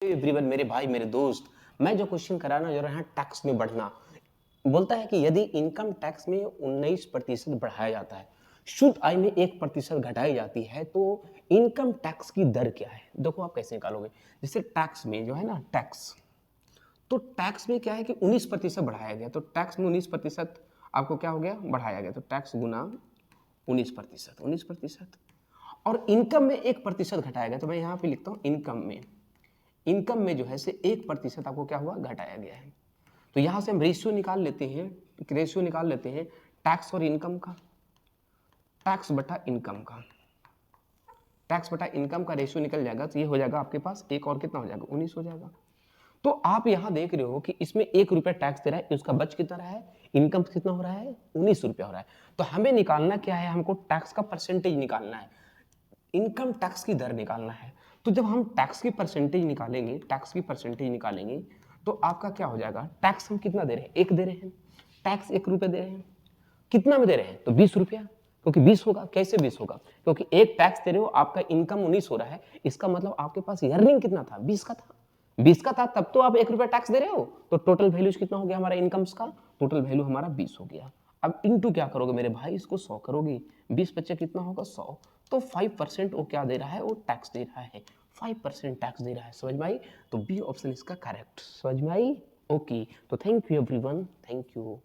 Everyone, मेरे भाई मेरे दोस्त, मैं जो क्वेश्चन कराना जो रहा है टैक्स में बढ़ना बोलता है कि यदि इनकम टैक्स में 19% बढ़ाया जाता है, शुद्ध आय में 1% घटाई जाती है, तो इनकम टैक्स की दर क्या है? देखो आप कैसे निकालोगे। जैसे टैक्स में जो है ना टैक्स, तो टैक्स में क्या है कि 19% बढ़ाया गया, तो टैक्स में 19% आपको क्या हो गया, बढ़ाया गया, तो टैक्स गुना 19%, और इनकम में 1% घटाया गया, तो मैं यहाँ पे लिखता हूँ इनकम में जो है से 1% आपको क्या हुआ, घटाया गया है। तो यहां से हम रेशियो निकाल लेते हैं टैक्स और इनकम का, टैक्स बटा इनकम का रेशियो निकल जाएगा, तो ये हो जाएगा आपके पास एक और कितना हो जाएगा, 19 हो जाएगा। तो आप यहां देख रहे हो कि इसमें 1 रुपया टैक्स दे रहा है, उसका बच कितना रहा है, इनकम कितना हो रहा है, 19 रुपया हो रहा है। तो हमें निकालना क्या है, हमको टैक्स का परसेंटेज निकालना है, इनकम टैक्स की दर निकालना है। तो जब हम टैक्स की परसेंटेज निकालेंगे, तो आपका क्या हो जाएगा, टैक्स हम कितना दे रहे हैं, 1 दे रहे हैं, टैक्स 1 रुपया दे रहे हैं, कितना में दे रहे हैं, तो 20 रुपया, क्योंकि 20 होगा, कैसे 20 होगा, क्योंकि एक टैक्स दे रहे हो, आपका इनकम 19 हो रहा है, इसका मतलब आपके पास अर्निंग कितना था, 20 का था, तब तो आप 1 रुपया टैक्स दे रहे हो, तो टोटल वैल्यू कितना हो गया हमारा इनकम्स का, टोटल वैल्यू हमारा 20 हो गया। अब इनटू क्या करोगे मेरे भाई, इसको 100 करोगे, 20 बच्चे कितना होगा, 100, तो 5% वो क्या दे रहा है, वो टैक्स दे रहा है, 5% टैक्स दे रहा है, समझ में आई। तो बी ऑप्शन इसका करेक्ट, समझ में आई। ओके, तो thank you everyone, thank you.